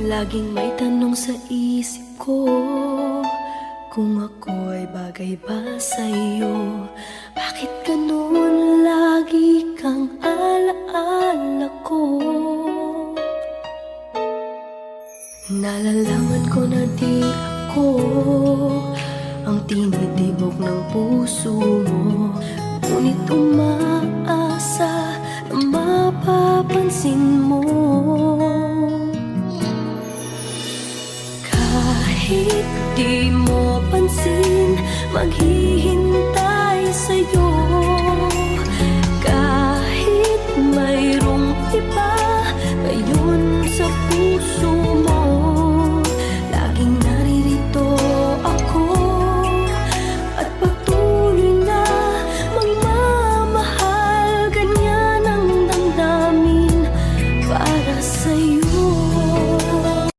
Laging may tanong sa isip ko, kung ako'y bagay ba sa'yo? Bakit ganun lagi kang alaala ko? Nalalaman ko na di ako ang tinitibok ng puso mo, ngunit umaasa na mapapansin mo. Kahit di mo pansin, maghihintay sa'yo